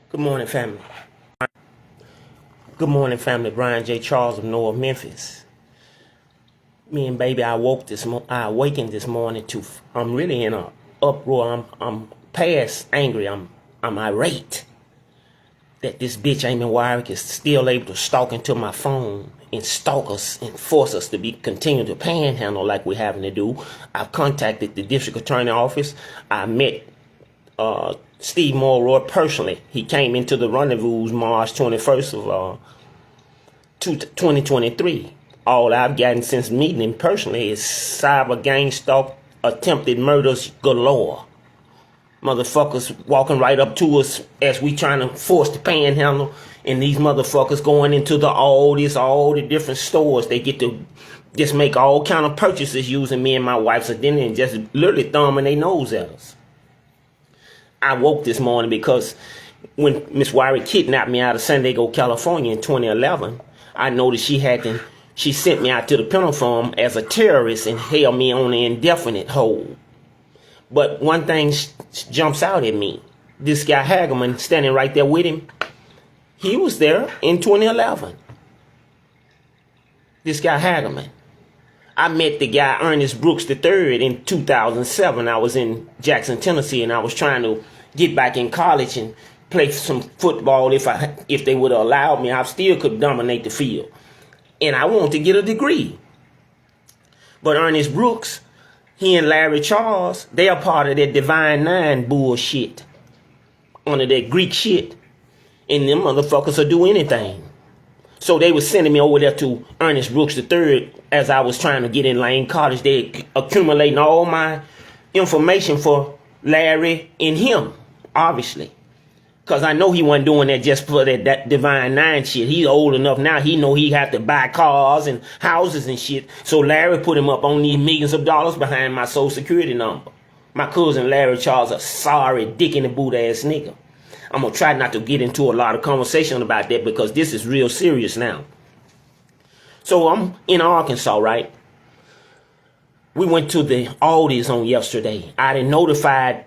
Good morning, family. Good morning, family. Brian J. Charles of North Memphis. Me and baby, I awakened this morning to. I'm really in a uproar. I'm past angry. I'm irate that this bitch Amy Weirich is still able to stalk into my phone and stalk us and force us to continue to panhandle like we're having to do. I've contacted the district attorney office. I met Steve Mulroy personally. He came into the rendezvous March 21st of 2023. All I've gotten since meeting him personally is cyber gang stalk, attempted murders galore. Motherfuckers walking right up to us as we trying to force the panhandle, and these motherfuckers going into all the different stores. They get to just make all kind of purchases using me and my wife's identity and just literally thumbing their nose at us. I woke this morning because when Miss Weirich kidnapped me out of San Diego, California in 2011, I noticed she sent me out to the penal farm as a terrorist and held me on an indefinite hold. But one thing jumps out at me. This guy Hagerman standing right there with him, he was there in 2011. This guy Hagerman. I met the guy Ernest Brooks III in 2007. I was in Jackson, Tennessee, and I was trying to get back in college and play some football. If they would have allowed me, I still could dominate the field. And I wanted to get a degree. But Ernest Brooks, he and Larry Charles, they are part of that Divine Nine bullshit. Under that Greek shit. And them motherfuckers will do anything. So they were sending me over there to Ernest Brooks III as I was trying to get in Lane College. They accumulating all my information for Larry and him, obviously. Because I know he wasn't doing that just for that Divine Nine shit. He's old enough now. He know he have to buy cars and houses and shit. So Larry put him up on these millions of dollars behind my social security number. My cousin Larry Charles, a sorry dick in the boot ass nigga. I'm going to try not to get into a lot of conversation about that because this is real serious now. So I'm in Arkansas, right? We went to the Aldi's on yesterday. I done notified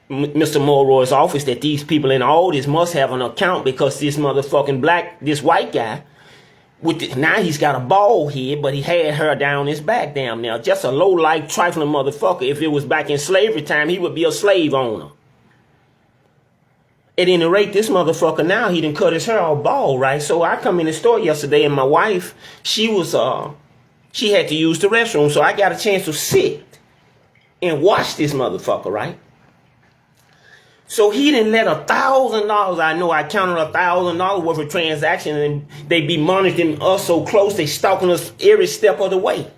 Mr. Mulroy's office that these people in Aldi's must have an account because this motherfucking this white guy, now he's got a bald head, but he had hair down his back down now. Just a low-life, trifling motherfucker. If it was back in slavery time, he would be a slave owner. At any rate, this motherfucker now, he done cut his hair all bald, right? So I come in the store yesterday and my wife, she had to use the restroom. So I got a chance to sit and watch this motherfucker, right? So he didn't let $1,000, I know I counted $1,000 worth of transactions and they be monitoring us so close, they stalking us every step of the way.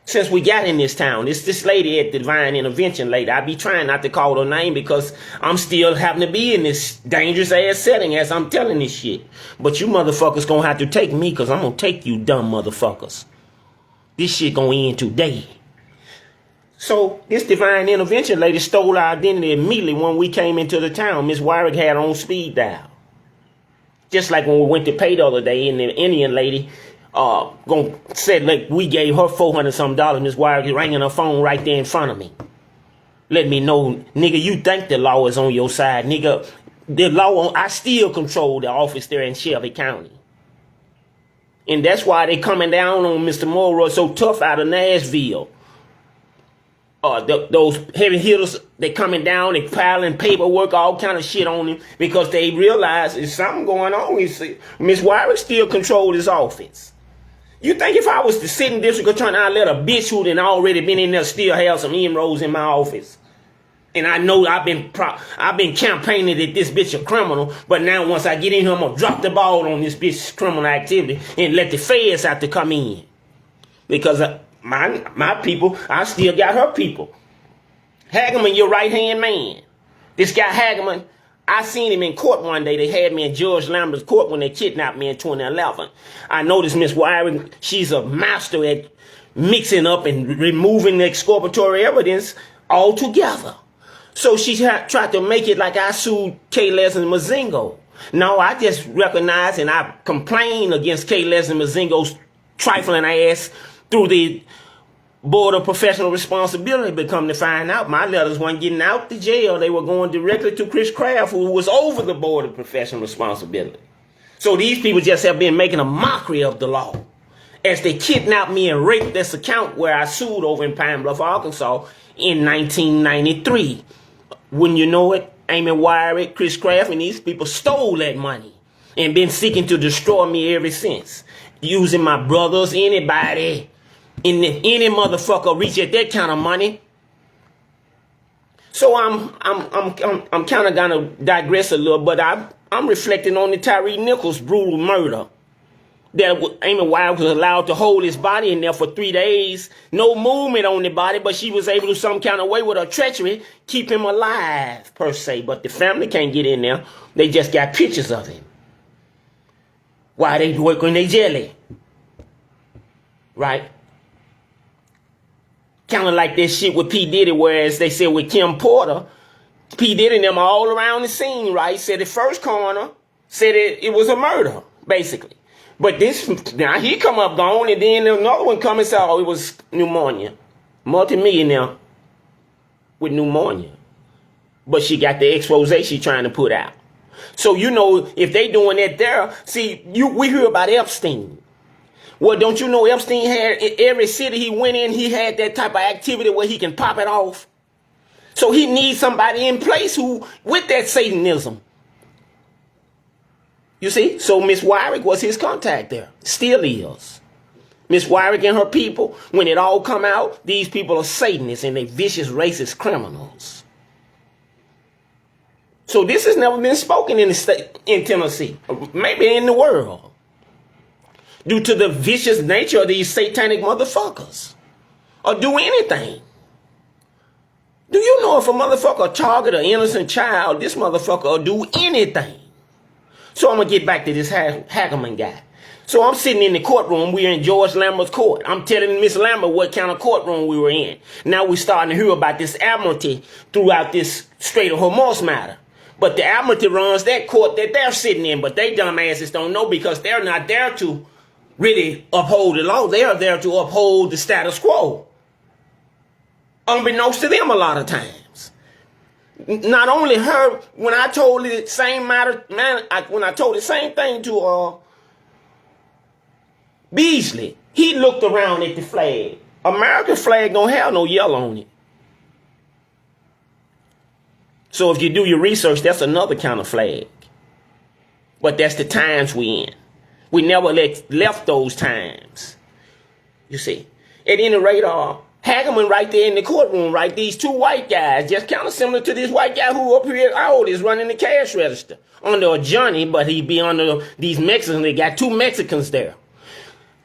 Since we got in this town, it's this lady at the Divine Intervention lady. I be trying not to call her name because I'm still having to be in this dangerous ass setting as I'm telling this shit. But you motherfuckers gonna have to take me because I'm gonna take you dumb motherfuckers. This shit gonna end today. So this Divine Intervention lady stole our identity immediately when we came into the town. Miss Weirich had her on speed dial. Just like when we went to pay the other day and the Indian lady said like we gave her $400 some. Miss Weirich ringing her phone right there in front of me. Let me know, nigga, you think the law is on your side, nigga. The law I still control the office there in Shelby County. And that's why they coming down on Mr. Mulroy so tough out of Nashville. Those heavy hitters, they coming down, they piling paperwork, all kind of shit on him because they realize there's something going on. Miss Weirich still control his office. You think if I was the sitting district attorney, I'd let a bitch who done already been in there still have some inroads in my office? And I know I've been campaigning that this bitch a criminal, but now once I get in here, I'm gonna drop the ball on this bitch's criminal activity and let the feds have to come in. Because my people, I still got her people. Hagerman, your right-hand man. This guy Hagerman, I seen him in court one day. They had me in Judge Lambert's court when they kidnapped me in 2011. I noticed Miss Weirich, she's a master at mixing up and removing the exculpatory evidence altogether. So she tried to make it like I sued K. Leslie Mazingo. No, I just recognize and I complain against K. Leslie Mazingo's trifling ass through the Board of Professional Responsibility, but come to find out, my letters weren't getting out the jail. They were going directly to Chris Kraft, who was over the Board of Professional Responsibility. So these people just have been making a mockery of the law as they kidnapped me and raped this account where I sued over in Pine Bluff, Arkansas in 1993. Wouldn't you know it, Amy Weirich, Chris Kraft, and these people stole that money and been seeking to destroy me ever since. Using my brothers, anybody, any motherfucker reach at that kind of money. So I'm kind of gonna digress a little, but I'm reflecting on the Tyree Nichols brutal murder. That Amy Weirich was allowed to hold his body in there for 3 days. No movement on the body, but she was able to some kind of way with her treachery keep him alive, per se. But the family can't get in there. They just got pictures of him while they working their jelly. Right? Kind of like this shit with P. Diddy, whereas they said with Kim Porter, P. Diddy and them all around the scene, right? Said the first coroner said it was a murder, basically. But this, now he come up gone, and then another one come and said, oh, it was pneumonia. Multi-millionaire with pneumonia. But she got the expose she trying to put out. So, you know, if they doing that there, see, we hear about Epstein. Well, don't you know Epstein had, in every city he went in, he had that type of activity where he can pop it off. So he needs somebody in place who, with that Satanism. You see? So Miss Weirich was his contact there. Still is. Miss Weirich and her people, when it all come out, these people are Satanists and they vicious, racist criminals. So this has never been spoken in the state, in Tennessee, maybe in the world, due to the vicious nature of these satanic motherfuckers. Or do anything. Do you know if a motherfucker target an innocent child, this motherfucker will do anything? So I'm going to get back to this Hackerman guy. So I'm sitting in the courtroom. We're in George Lambert's court. I'm telling Miss Lambert what kind of courtroom we were in. Now we're starting to hear about this admiralty throughout this Strait of Hormuz matter. But the admiralty runs that court that they're sitting in. But they dumbasses don't know because they're not there to really uphold the law. They are there to uphold the status quo. Unbeknownst to them a lot of times. Not only her, when I told the same matter, when I told the same thing to Beasley, he looked around at the flag. American flag don't have no yellow on it. So if you do your research, that's another kind of flag. But that's the times we in. We never left those times. You see. At any rate, Hagerman right there in the courtroom, right? These two white guys, just kind of similar to this white guy who up here is running the cash register. Under a Johnny, but he be under these Mexicans. They got two Mexicans there.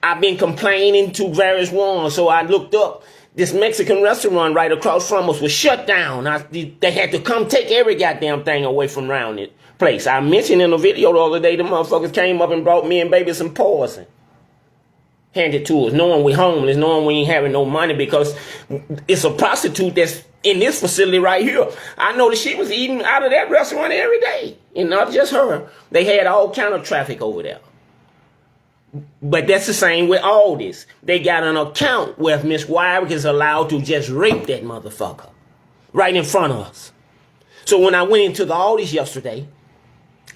I've been complaining to various ones, so I looked up. This Mexican restaurant right across from us was shut down. They had to come take every goddamn thing away from around it place. I mentioned in a video the other day, the motherfuckers came up and brought me and baby some poison. Handed to us, knowing we homeless, knowing we ain't having no money because it's a prostitute that's in this facility right here. I noticed she was eating out of that restaurant every day. And not just her. They had all kind of traffic over there. But that's the same with all this. They got an account where Miss Weirich is allowed to just rape that motherfucker. Right in front of us. So when I went into the Aldi's yesterday,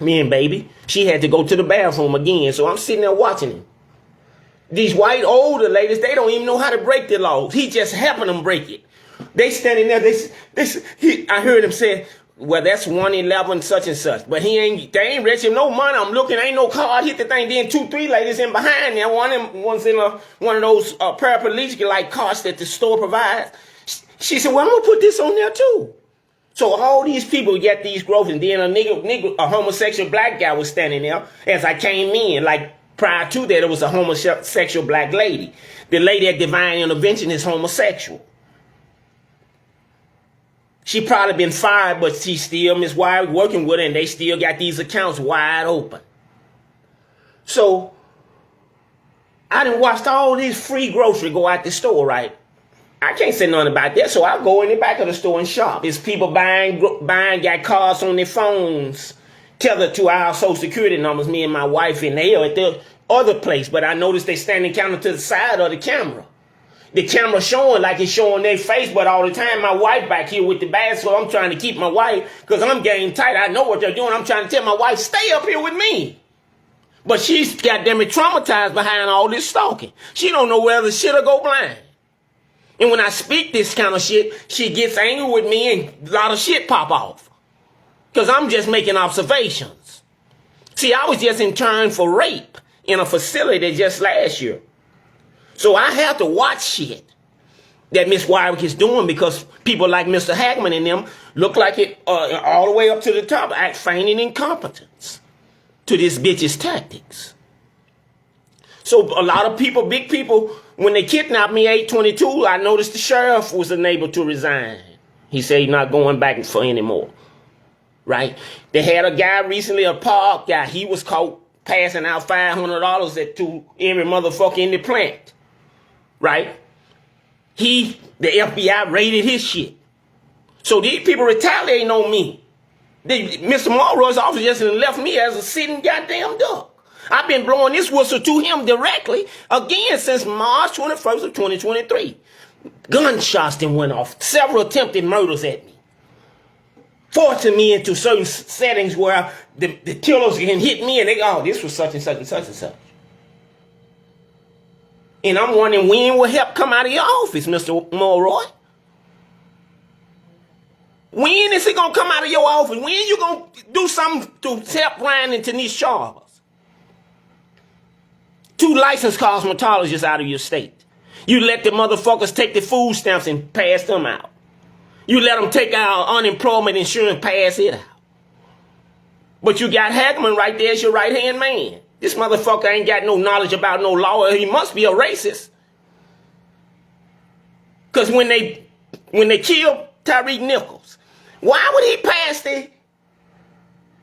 me and baby, she had to go to the bathroom again. So I'm sitting there watching him. These white older ladies, they don't even know how to break the laws. He just helping them break it. They standing there, I heard him say, well, that's 111 such and such. But they ain't rich him no money. I'm looking, ain't no card, hit the thing. Then 2-3 ladies in behind there. One's in one of those paraplegic like cars that the store provides. She said, well, I'm gonna put this on there too. So all these people get these growths, and then a homosexual black guy was standing there as I came in, like. Prior to that, it was a homosexual black lady. The lady at Divine Intervention is homosexual. She probably been fired, but she's still Miss Weirich working with her, and they still got these accounts wide open. So, I done watched all these free grocery go out the store, right? I can't say nothing about that, so I go in the back of the store and shop. It's people buying, got cars on their phones, tethered to our social security numbers, me and my wife, and they are at the other place. But I noticed they standing counter to the side of the camera. The camera showing like it's showing their face, but all the time my wife back here with the bag, so I'm trying to keep my wife, because I'm game tight. I know what they're doing. I'm trying to tell my wife, stay up here with me. But she's goddamn it traumatized behind all this stalking. She don't know whether shit or go blind. And when I speak this kind of shit, she gets angry with me and a lot of shit pop off. Because I'm just making observations. See, I was just interned for rape in a facility just last year. So I have to watch shit that Miss Weirich is doing, because people like Mr. Hagman and them look like it all the way up to the top, act feigning incompetence to this bitch's tactics. So a lot of people, big people, when they kidnapped me 8/22, I noticed the sheriff was unable to resign. He said he's not going back for anymore. Right? They had a guy recently, a park guy, he was caught passing out $500 to every motherfucker in the plant. Right? The FBI raided his shit. So these people retaliating on me. Mr. Monroe's office just left me as a sitting goddamn duck. I've been blowing this whistle to him directly again since March 21st of 2023. Gunshots then went off. Several attempted murders at me. Forcing me into certain settings where the killers can hit me and they go, oh, this was such and such and such and such. And I'm wondering when will help come out of your office, Mr. Monroe? When is it going to come out of your office? When you going to do something to help Ryan and Tanisha Charles? 2 licensed cosmetologists out of your state. You let the motherfuckers take the food stamps and pass them out. You let them take our unemployment insurance, pass it out. But you got Hagman right there as your right-hand man. This motherfucker ain't got no knowledge about no law. He must be a racist. Because when they killed Tyreek Nichols, why would he pass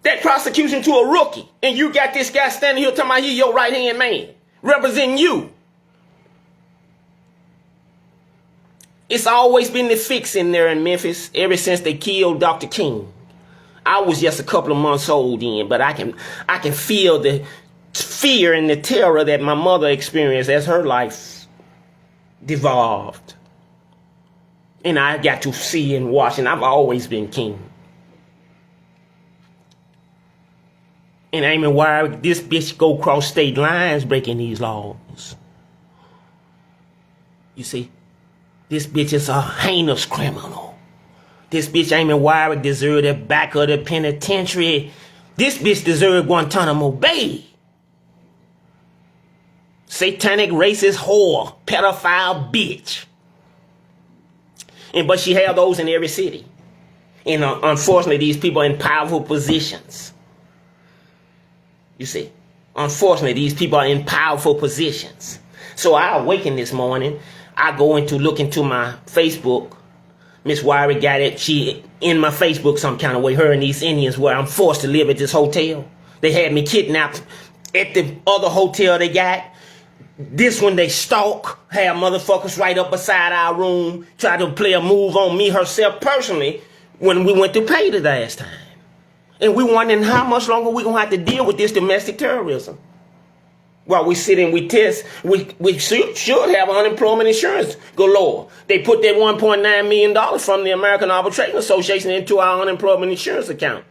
that prosecution to a rookie? And you got this guy standing here talking about he's your right-hand man, representing you. It's always been the fix in there in Memphis ever since they killed Dr. King. I was just a couple of months old then, but I can feel the fear and the terror that my mother experienced as her life devolved. And I got to see and watch, and I've always been king. And Amy Weirich, this bitch go cross state lines breaking these laws. You see, this bitch is a heinous criminal. This bitch Amy Weirich deserved the back of the penitentiary. This bitch deserved Guantanamo Bay. Satanic racist whore, pedophile bitch. But she had those in every city. And unfortunately, these people are in powerful positions. You see, unfortunately, these people are in powerful positions. So I awakened this morning. I go look into my Facebook. Miss Weirich got it. She in my Facebook some kind of way, her and these Indians, where I'm forced to live at this hotel. They had me kidnapped at the other hotel they got. This one they stalk, have motherfuckers right up beside our room, try to play a move on me herself personally when we went to pay the last time. And we wondering how much longer we gonna have to deal with this domestic terrorism. While we sit and we test, we should have unemployment insurance galore. They put that $1.9 million from the American Arbitration Association into our unemployment insurance account.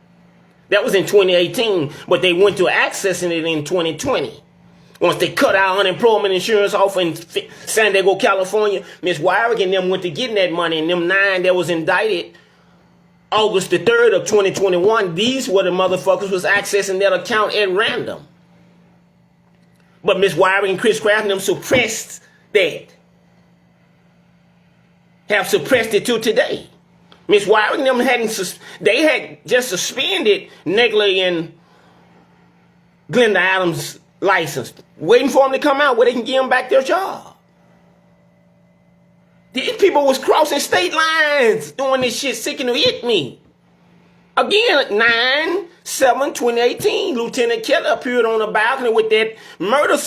That was in 2018, but they went to accessing it in 2020. Once they cut our unemployment insurance off in San Diego, California, Miss Weirich and them went to getting that money, and them 9 that was indicted August the 3rd of 2021, these were the motherfuckers was accessing that account at random. But Miss Weirich and Chris Kraft and them suppressed that. Have suppressed it till today. Miss Weirich and them they had just suspended Negley and Glenda Adams' license, waiting for them to come out where they can give them back their job. These people was crossing state lines doing this shit, seeking to hit me. Again, 9/7/2018, Lieutenant Keller appeared on the balcony with that murder,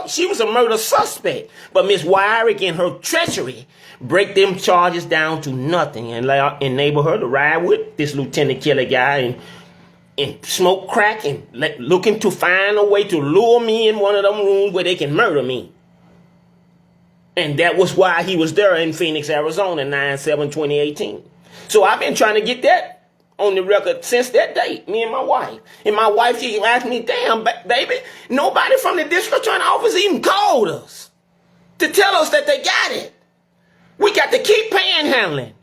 she was a murder suspect. But Miss Weirich and her treachery break them charges down to nothing and enable her to ride with this Lieutenant Keller guy and smoke crack and looking to find a way to lure me in one of them rooms where they can murder me. And that was why he was there in Phoenix, Arizona, 9/7/2018. So I've been trying to get that on the record since that date, me and my wife. And my wife, she asked me, damn, baby, nobody from the district attorney office even called us to tell us that they got it. We got to keep panhandling.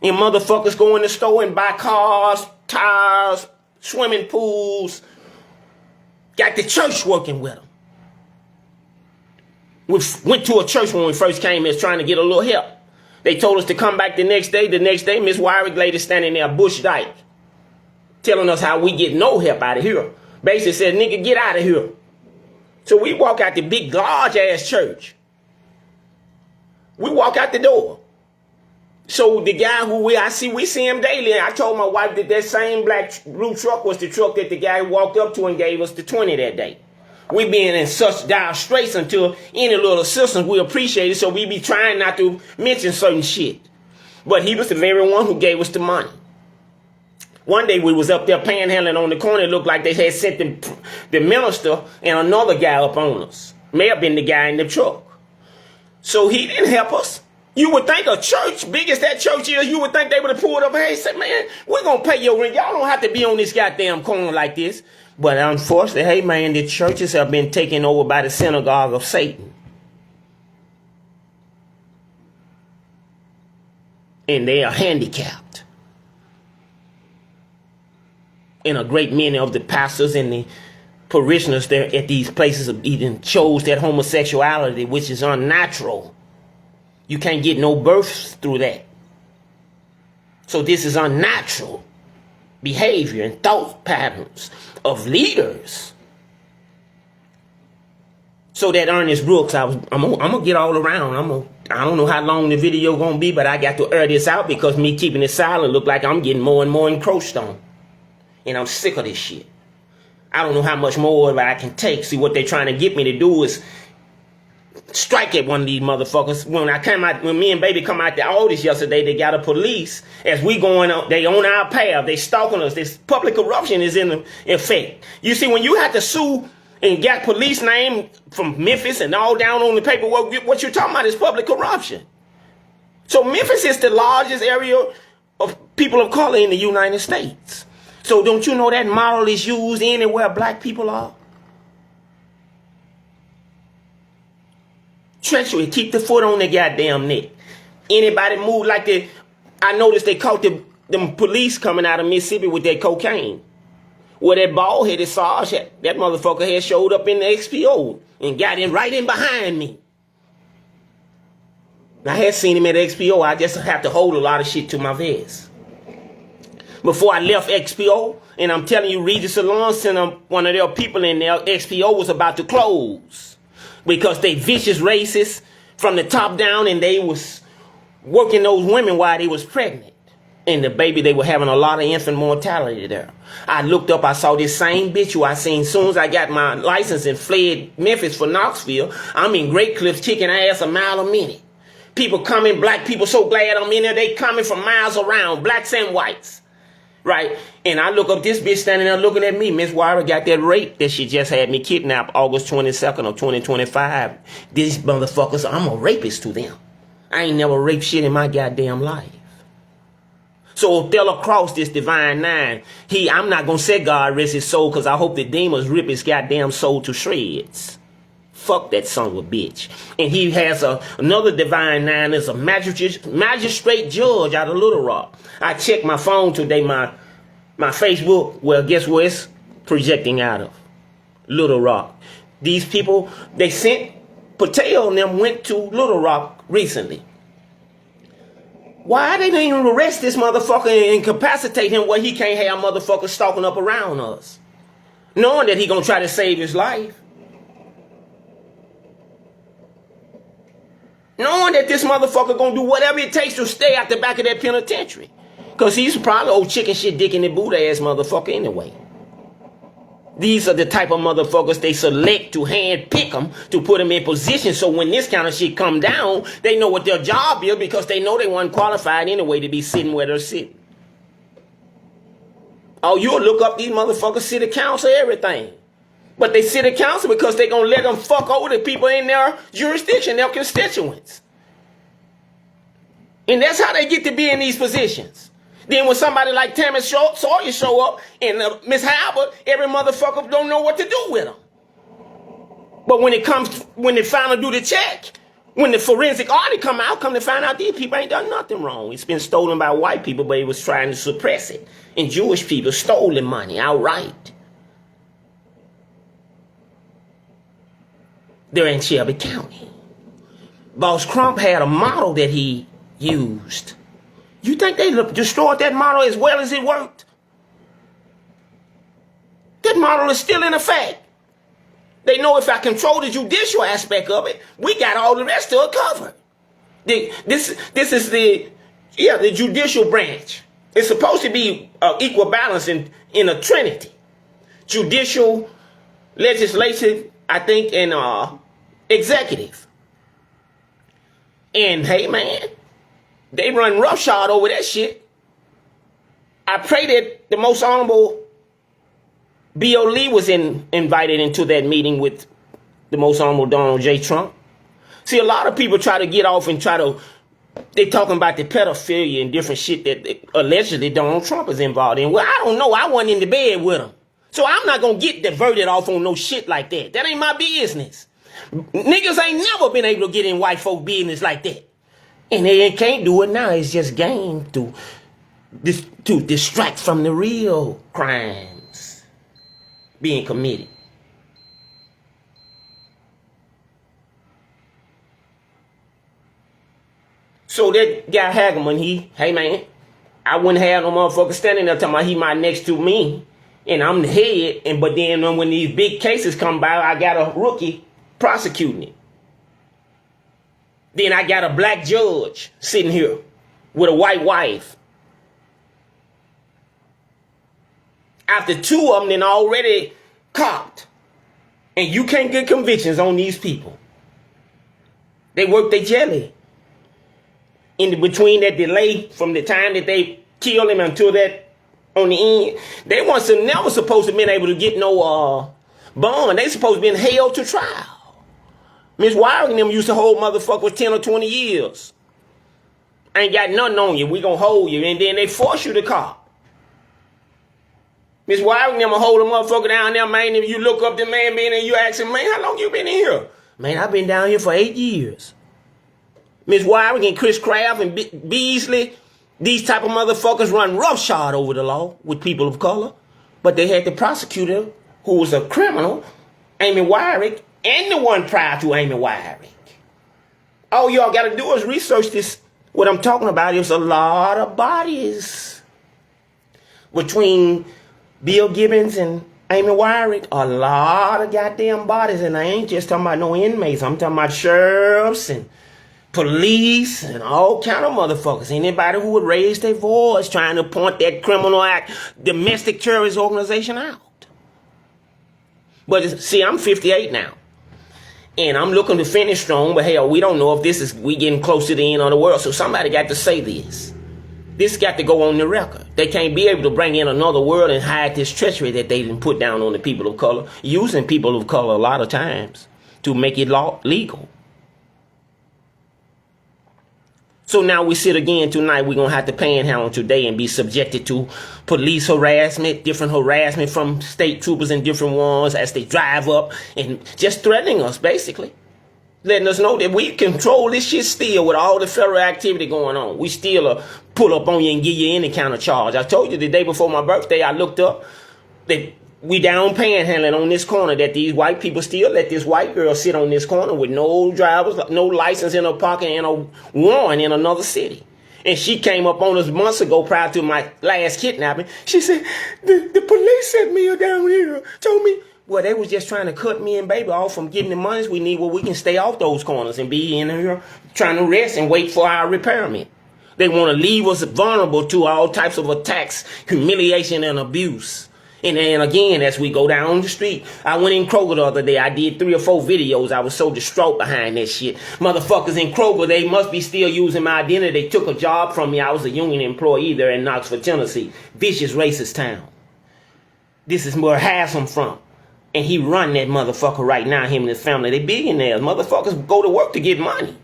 And motherfuckers go in the store and buy cars, tires, swimming pools. Got the church working with them. We went to a church when we first came here trying to get a little help. They told us to come back the next day. The next day, Miss Weirich lady standing there, Bush Dyke, telling us how we get no help out of here. Basically said, nigga, get out of here. So we walk out the big, large-ass church. We walk out the door. So the guy who we see him daily. I told my wife that same black blue truck was the truck that the guy walked up to and gave us the 20 that day. We being in such dire straits until any little assistance we appreciate it, so we be trying not to mention certain shit. But he was the very one who gave us the money. One day we was up there panhandling on the corner. It looked like they had sent the minister and another guy up on us. May have been the guy in the truck. So he didn't help us. You would think a church, big as that church is, you would think they would have pulled up, hey, say, man, we're going to pay your rent. Y'all don't have to be on this goddamn corner like this. But unfortunately, hey, man, the churches have been taken over by the synagogue of Satan. And they are handicapped. And a great many of the pastors and the parishioners there at these places have even chose that homosexuality, which is unnatural. You can't get no births through that. So this is unnatural behavior and thought patterns of leaders. So that Ernest Brooks, I'm gonna get all around. I don't know how long the video gonna be, but I got to air this out because me keeping it silent look like I'm getting more and more encroached on. And I'm sick of this shit. I don't know how much more I can take. See, what they're trying to get me to do is strike at one of these motherfuckers. When me and baby come out the audits yesterday, they got a police as we going on. They on our path. They stalking us. This public corruption is in effect. You see, when you have to sue and got police name from Memphis and all down on the paperwork, what you're talking about is public corruption. So Memphis is the largest area of people of color in the United States. So don't you know that model is used anywhere black people are? Treachery, keep the foot on the goddamn neck. Anybody move like that? I noticed they caught them police coming out of Mississippi with their cocaine. Where that bald-headed Sarge, that motherfucker had showed up in the XPO and got in right in behind me. I had seen him at XPO. I just have to hold a lot of shit to my vest. Before I left XPO, and I'm telling you, Regis Salon sent one of their people in there. XPO was about to close because they vicious racists from the top down, and they was working those women while they was pregnant. And the baby, they were having a lot of infant mortality there. I looked up, I saw this same bitch who I seen soon as I got my license and fled Memphis for Knoxville. I'm in Great Clips kicking ass a mile a minute. People coming, black people so glad I'm in there, they coming from miles around, blacks and whites. Right? And I look up, this bitch standing there looking at me. Miss Weirich got that rape that she just had me kidnapped August 22nd of 2025. These motherfuckers, I'm a rapist to them. I ain't never raped shit in my goddamn life. So Othello crossed this divine nine. I'm not going to say God rest his soul because I hope the demons rip his goddamn soul to shreds. Fuck that son of a bitch. And he has another divine nine as a magistrate judge out of Little Rock. I checked my phone today, my Facebook. Well, guess where it's projecting out of? Little Rock. These people, they sent Patel and them went to Little Rock recently. Why they didn't even arrest this motherfucker and incapacitate him where he can't have motherfuckers stalking up around us? Knowing that he gonna try to save his life. Knowing that this motherfucker gonna do whatever it takes to stay out the back of that penitentiary. Because he's probably old chicken shit dick in the boot ass motherfucker anyway. These are the type of motherfuckers they select to hand pick them to put them in position so when this kind of shit come down, they know what their job is because they know they weren't qualified anyway to be sitting where they're sitting. Oh, you'll look up these motherfuckers, city council, everything. But they city council because they're going to let them fuck over the people in their jurisdiction, their constituents. And that's how they get to be in these positions. Then when somebody like Tammy Sawyer show up and Miss Halbert, every motherfucker don't know what to do with them. But when they finally do the check, when the forensic audit come to find out these people ain't done nothing wrong. It's been stolen by white people, but they was trying to suppress it. And Jewish people stole the money outright. They're in Shelby County. Boss Crump had a model that he used. You think they destroyed that model as well as it worked? That model is still in effect. They know if I control the judicial aspect of it, we got all the rest of it covered. This is the judicial branch. It's supposed to be equal balance in a trinity. Judicial, legislative, I think, and executive. And hey, man, they run roughshod over that shit. I pray that the most honorable B.O. Lee was invited into that meeting with the most honorable Donald J. Trump. See, a lot of people try to get off and they talking about the pedophilia and different shit that allegedly Donald Trump is involved in. Well, I don't know. I wasn't in the bed with him. So I'm not going to get diverted off on no shit like that. That ain't my business. Niggas ain't never been able to get in white folk business like that. And they can't do it now. It's just game to distract from the real crimes being committed. So that guy Hagerman, hey man, I wouldn't have no motherfucker standing there talking about he my next to me and I'm the head, but then when these big cases come by, I got a rookie prosecuting it. Then I got a black judge sitting here with a white wife. After two of them then already copped. And you can't get convictions on these people. They work their jelly. In between that delay from the time that they kill him until that on the end, they never supposed to been able to get no bond. They supposed to be held to trial. Miss Weirich and them used to hold motherfuckers 10 or 20 years. Ain't got nothing on you. We gonna hold you. And then they force you to cop. Miss Weirich and them will hold a motherfucker down there, man. If you look up the man being and you ask him, man, how long you been in here? Man, I've been down here for 8 years. Miss Weirich and Chris Kraft and Beasley, these type of motherfuckers run roughshod over the law with people of color. But they had the prosecutor who was a criminal, Amy Weirich, and the one prior to Amy Weirich. All y'all got to do is research this. What I'm talking about is a lot of bodies between Bill Gibbons and Amy Weirich. A lot of goddamn bodies. And I ain't just talking about no inmates. I'm talking about sheriffs and police and all kind of motherfuckers. Anybody who would raise their voice trying to point that criminal act, domestic terrorist organization out. But see, I'm 58 now. And I'm looking to finish strong, but hell, we don't know if we getting close to the end of the world. So somebody got to say this. This got to go on the record. They can't be able to bring in another world and hide this treachery that they didn't put down on the people of color, using people of color a lot of times to make it legal. So now we sit again tonight, we're going to have to panhandle today and be subjected to police harassment, different harassment from state troopers and different ones as they drive up and just threatening us, basically. Letting us know that we control this shit still with all the federal activity going on. We still pull up on you and give you any kind of charge. I told you the day before my birthday, I looked up that we down panhandling on this corner, that these white people still let this white girl sit on this corner with no drivers, no license in her pocket, and a warrant in another city. And she came up on us months ago prior to my last kidnapping. She said, the police sent me down here, told me, well, they was just trying to cut me and baby off from getting the monies we need where we can stay off those corners and be in here trying to rest and wait for our repairment. They want to leave us vulnerable to all types of attacks, humiliation, and abuse. And then again, as we go down the street, I went in Kroger the other day. I did 3 or 4 videos. I was so distraught behind that shit. Motherfuckers in Kroger, they must be still using my identity. They took a job from me. I was a union employee there in Knoxville, Tennessee. Vicious, racist town. This is where half I'm from. And he run that motherfucker right now, him and his family. They billionaires. Motherfuckers go to work to get money.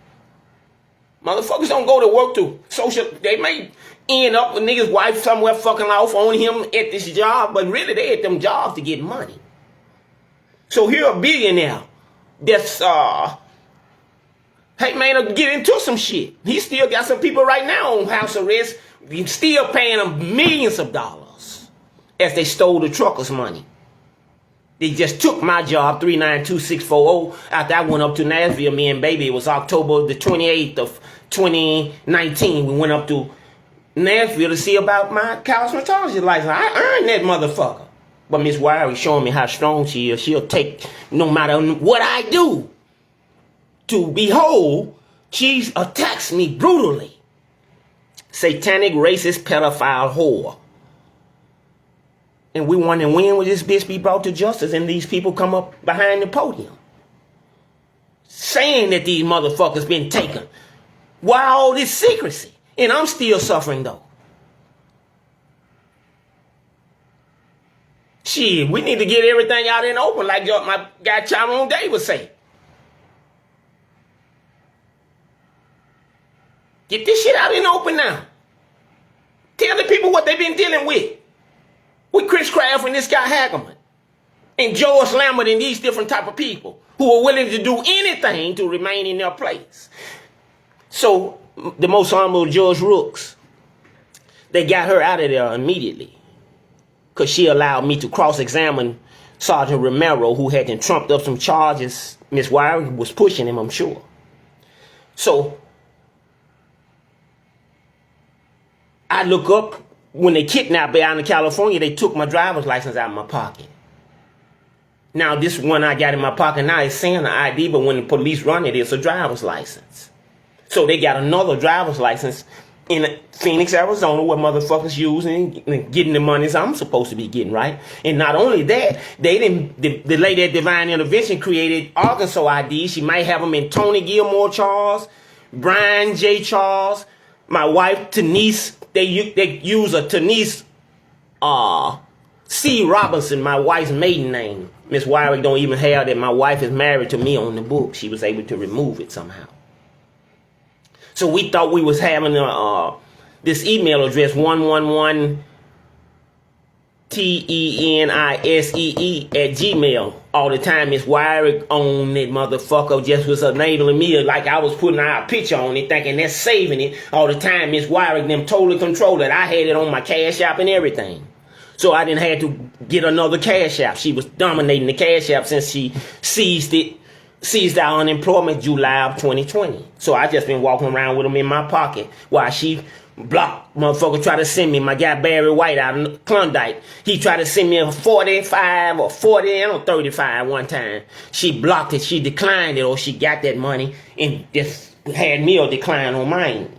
Motherfuckers don't go to work to social. They may end up with niggas' wife somewhere fucking off on him at this job, but really they at them jobs to get money. So here a billionaire that's hey man, get into some shit. He still got some people right now on house arrest. He's still paying them millions of dollars as they stole the truckers' money. They just took my job, 392-640, after I went up to Nashville, me and baby. It was October the 28th of 2019. We went up to Nashville to see about my cosmetology license. I earned that motherfucker. But Miss Weirich showing me how strong she is. She'll take, no matter what I do, to behold, she attacks me brutally. Satanic, racist, pedophile whore. And we wondering when will this bitch be brought to justice and these people come up behind the podium saying that these motherfuckers been taken. Why all this secrecy? And I'm still suffering though. Shit, we need to get everything out in the open like my guy Tyrone Davis say. Get this shit out in the open now. Tell the people what they've been dealing with Chris Kraft and this guy Hagerman and George Lambert and these different type of people who are willing to do anything to remain in their place. So the most honorable Judge Rooks, they got her out of there immediately because she allowed me to cross-examine Sergeant Romero, who had then trumped up some charges. Miss Weirich was pushing him, I'm sure. So I look up. When they kidnapped me out in California, they took my driver's license out of my pocket. Now, this one I got in my pocket now is saying an ID, but when the police run it, it's a driver's license. So they got another driver's license in Phoenix, Arizona, where motherfuckers using and getting the monies I'm supposed to be getting, right? And not only that, they didn't. The lady at Divine Intervention created Arkansas ID. She might have them in Tony Gilmore Charles, Brian J. Charles, my wife Denise. They use a Denise C. Robinson, my wife's maiden name. Miss Weirich don't even have that. My wife is married to me on the book. She was able to remove it somehow. So we thought we was having this email address 111 TENISEE@gmail all the time. Miss Weirich on that motherfucker just was enabling me like I was putting our picture on it, thinking that's saving it all the time. Miss Weirich them totally controlled it. I had it on my Cash App and everything, so I didn't have to get another Cash App. She was dominating the Cash App since she seized our unemployment July of 2020. So I just been walking around with them in my pocket while she blocked motherfucker tried to send me. My guy Barry White out in Klondike, he tried to send me a 45 or 40 and a 35 one time. She blocked it, she declined it, or she got that money and just had me a decline on mine.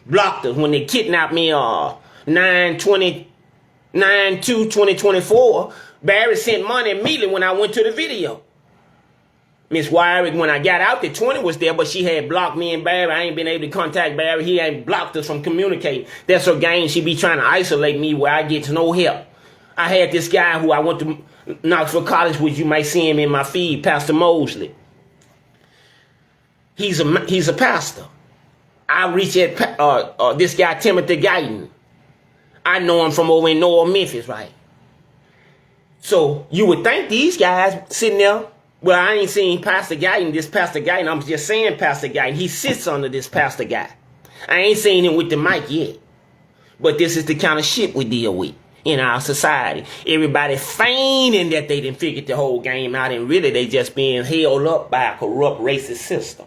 Blocked it when they kidnapped me 9/2/2024. Barry sent money immediately when I went to the video. Miss Weirich, when I got out there, 20 was there, but she had blocked me and Barry. I ain't been able to contact Barry. He ain't blocked us from communicating. That's her game. She be trying to isolate me where I get no help. I had this guy who I went to Knoxville College with. You might see him in my feed, Pastor Mosley. He's a pastor. I reach at this guy, Timothy Guyton. I know him from over in North Memphis, right? So you would think these guys sitting there. Well, I ain't seen Pastor Guyton, this Pastor Guyton. I'm just saying Pastor Guyton. He sits under this Pastor guy. I ain't seen him with the mic yet. But this is the kind of shit we deal with in our society. Everybody feigning that they didn't figure the whole game out, and really they just being held up by a corrupt racist system.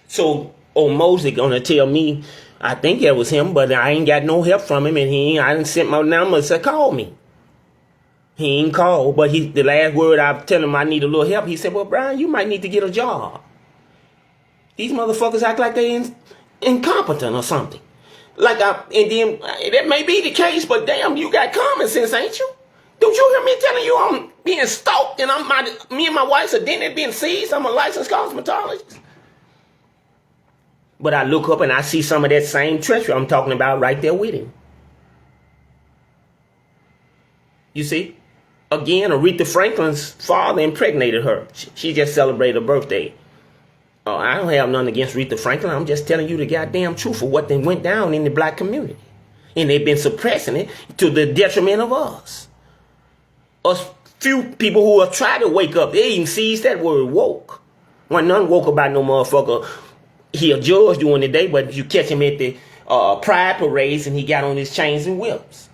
So old Mosley gonna tell me, I think it was him, but I ain't got no help from him, and I didn't send my number and said, call me. He ain't called, but the last word I tell him I need a little help, he said, well, Brian, you might need to get a job. These motherfuckers act like they incompetent or something. And then that may be the case, but damn, you got common sense, ain't you? Don't you hear me telling you I'm being stalked and me and my wife's identity being seized? I'm a licensed cosmetologist. But I look up and I see some of that same treachery I'm talking about right there with him. You see? Again, Aretha Franklin's father impregnated her. She just celebrated her birthday. I don't have nothing against Aretha Franklin. I'm just telling you the goddamn truth of what then went down in the black community. And they've been suppressing it to the detriment of us. Us few people who have tried to wake up, they even seized that word woke. When none woke about no motherfucker. He a judge during the day, but you catch him at the pride parades and he got on his chains and whips.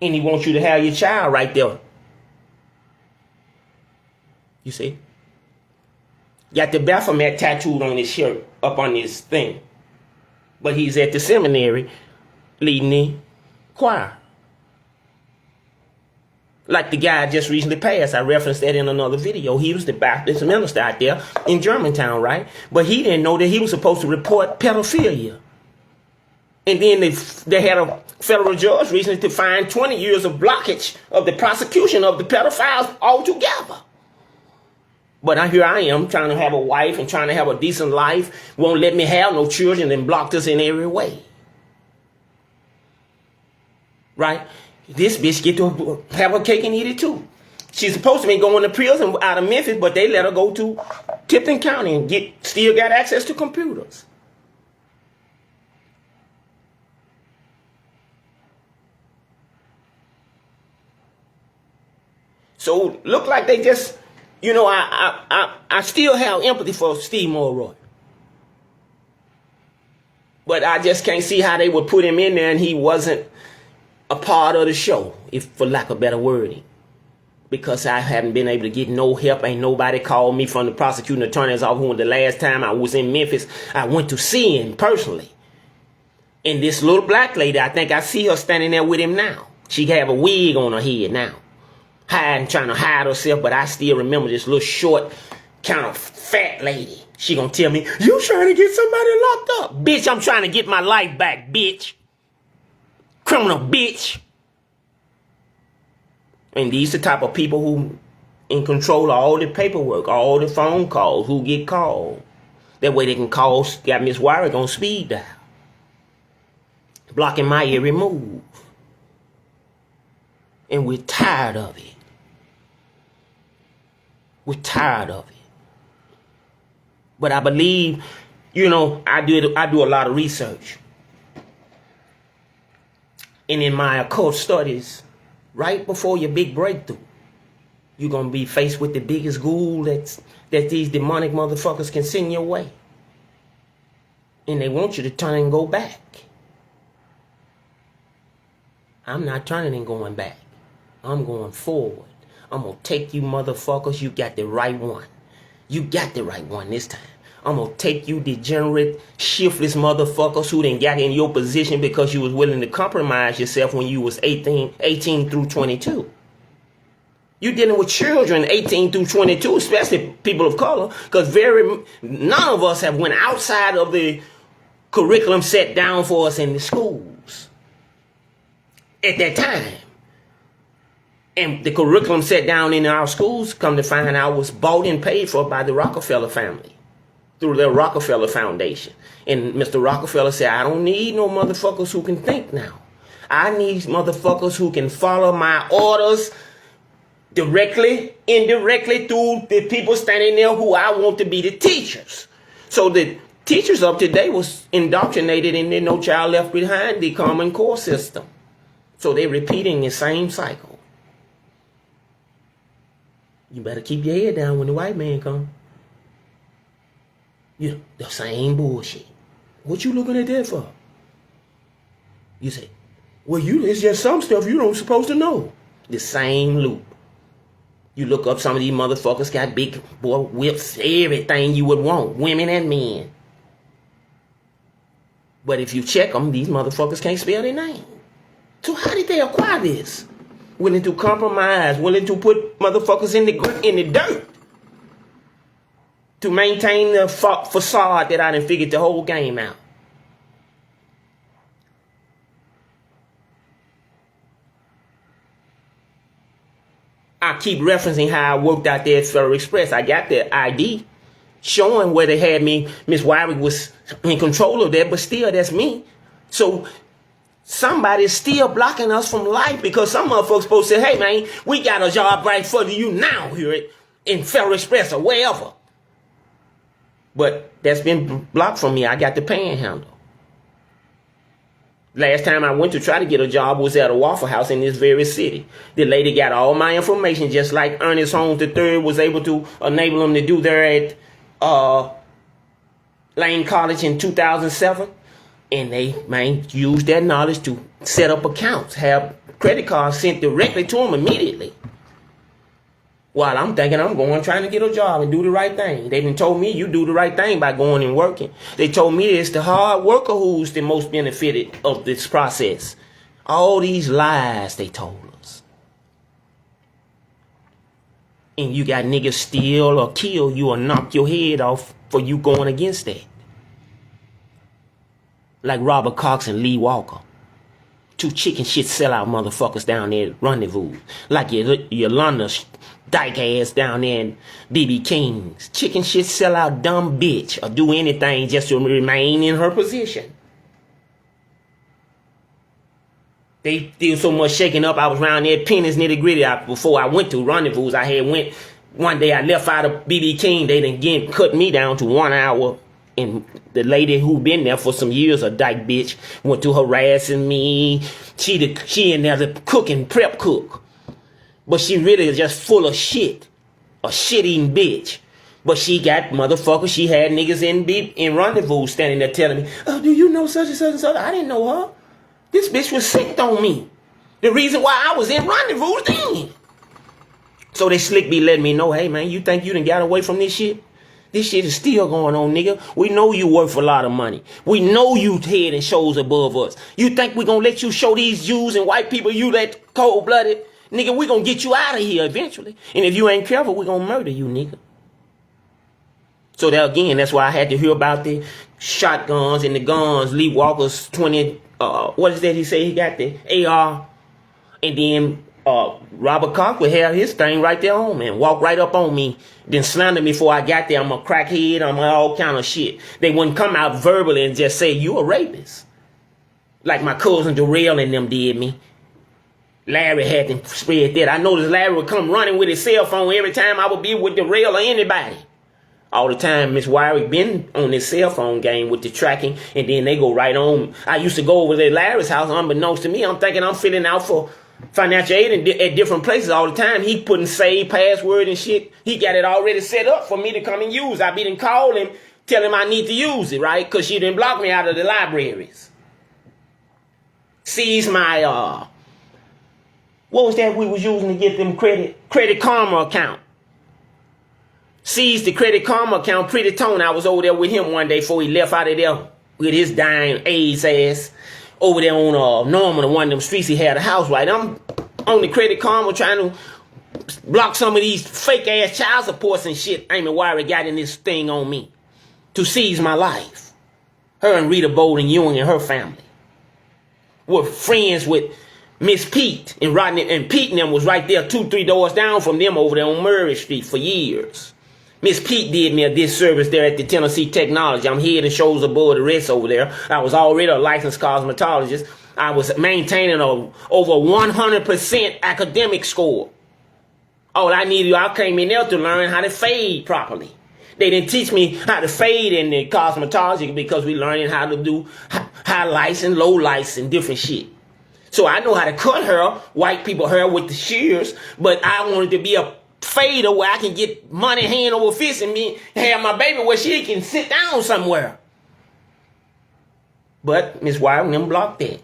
And he wants you to have your child right there. You see? Got the Baphomet tattooed on his shirt, up on his thing. But he's at the seminary leading the choir. Like the guy just recently passed. I referenced that in another video. He was the Baptist minister out there in Germantown, right? But he didn't know that he was supposed to report pedophilia. And then they had a federal judge recently to find 20 years of blockage of the prosecution of the pedophiles altogether. But here I am trying to have a wife and trying to have a decent life. Won't let me have no children and blocked us in every way. Right? This bitch get to have her cake and eat it too. She's supposed to be going to prison out of Memphis, but they let her go to Tipton County and still got access to computers. So look like they just, you know, I still have empathy for Steve Mulroy. But I just can't see how they would put him in there and he wasn't a part of the show, if for lack of better wording. Because I haven't been able to get no help. Ain't nobody called me from the prosecuting attorney's office. When the last time I was in Memphis, I went to see him personally. And this little black lady, I think I see her standing there with him now. She have a wig on her head now. Hiding, trying to hide herself, but I still remember this little short, kind of fat lady. She gonna tell me, you trying to get somebody locked up. Bitch, I'm trying to get my life back, bitch. Criminal bitch. And these the type of people who in control of all the paperwork, all the phone calls, who get called. That way they can call, got Miss Weirich on speed dial. Blocking my every move. And we're tired of it. We're tired of it. But I believe, you know, I do a lot of research. And in my occult studies, right before your big breakthrough, you're going to be faced with the biggest ghoul that these demonic motherfuckers can send your way. And they want you to turn and go back. I'm not turning and going back. I'm going forward. I'm going to take you motherfuckers. You got the right one. You got the right one this time. I'm going to take you degenerate, shiftless motherfuckers who didn't got in your position because you was willing to compromise yourself when you was 18 through 22. You're dealing with children 18 through 22, especially people of color, because none of us have went outside of the curriculum set down for us in the schools at that time. And the curriculum set down in our schools, come to find out, was bought and paid for by the Rockefeller family through their Rockefeller Foundation. And Mr. Rockefeller said, I don't need no motherfuckers who can think now. I need motherfuckers who can follow my orders directly, indirectly, through the people standing there who I want to be the teachers. So the teachers of today was indoctrinated in the No Child Left Behind, the Common Core system. So they're repeating the same cycle. You better keep your head down when the white man come. You know, the same bullshit. What you looking at that for? You say, well, it's just some stuff you don't supposed to know. The same loop. You look up, some of these motherfuckers got big boy whips, everything you would want, women and men. But if you check them, these motherfuckers can't spell their name. So how did they acquire this? Willing to compromise, willing to put motherfuckers in the dirt to maintain the facade that I done figured the whole game out. I keep referencing how I worked out there at Federal Express. I got the ID showing where they had me. Miss Weirich was in control of that, but still, that's me. So Somebody's still blocking us from life because some motherfuckers supposed to say, hey man, we got a job right for you now here in Federal Express or wherever. But that's been blocked from me. I got the panhandle. Last time I went to try to get a job was at a Waffle House in this very city. The lady got all my information, just like Ernest Holmes III was able to enable them to do there at Lane College in 2007. And they, man, used that knowledge to set up accounts, have credit cards sent directly to them immediately. While I'm thinking I'm going trying to get a job and do the right thing. They done told me you do the right thing by going and working. They told me it's the hard worker who's the most benefited of this process. All these lies they told us. And you got niggas steal or kill you or knock your head off for you going against that. Like Robert Cox and Lee Walker. Two chicken shit sellout motherfuckers down there at Rendezvous. Like Yolanda dyke ass down there in BB King's. Chicken shit sellout dumb bitch. Or do anything just to remain in her position. They did so much shaking up. I was around there pennies nitty gritty. Before I went to Rendezvous, one day I left out of BB King. They done again cut me down to 1 hour. And the lady who been there for some years, a dyke bitch, went to harassing me. She in there the cooking prep cook. But she really is just full of shit. A shit-eating bitch. But she got motherfuckers. She had niggas in Rendezvous standing there telling me, oh, do you know such and such and such? I didn't know her. This bitch was sick on me. The reason why I was in Rendezvous then. So they slick be letting me know, hey man, you think you done got away from this shit? This shit is still going on, nigga. We know you worth a lot of money. We know you head and shoulders above us. You think we gonna let you show these Jews and white people you that cold-blooded? Nigga, we gonna get you out of here eventually. And if you ain't careful, we gonna murder you, nigga. So that again, that's why I had to hear about the shotguns and the guns. Lee Walker's 20, what is that he say he got the AR. And then Robert Cox would have his thing right there on me and walk right up on me, then slander me before I got there. I'm a crackhead, I'm all kind of shit. They wouldn't come out verbally and just say, you a rapist. Like my cousin Darrell and them did me. Larry had to spread that. I noticed Larry would come running with his cell phone every time I would be with Darrell or anybody. All the time, Miss Weirich been on this cell phone game with the tracking, and then they go right on. I used to go over to Larry's house, unbeknownst to me. I'm thinking I'm filling out for financial aid at different places all the time. He putting save password and shit. He got it already set up for me to come and use. I be done call him, tell him I need to use it, right? Because she didn't block me out of the libraries. Seize my, what was that we was using to get them Credit Karma account. Seized the Credit Karma account. Pretty Tone, I was over there with him one day before he left out of there with his dying AIDS ass. Over there on Norman, one of them streets, he had a house, right? I'm on the Credit Karma trying to block some of these fake ass child supports and shit. Amy Weirich got in this thing on me to seize my life. Her and Rita Bolden Ewing and her family were friends with Miss Pete and Rodney, and Pete and them was right there 2-3 doors down from them over there on Murray Street for years. Miss Pete did me a disservice there at the Tennessee Technology. I'm head and shoulders above the rest over there. I was already a licensed cosmetologist. I was maintaining over 100% academic score. All I needed, I came in there to learn how to fade properly. They didn't teach me how to fade in the cosmetology because we learning how to do high lights and low lights and different shit. So I know how to cut hair, white people hair with the shears, but I wanted to be a fader where I can get money hand over fist and me have my baby where she can sit down somewhere. But Miss Weirich them blocked that.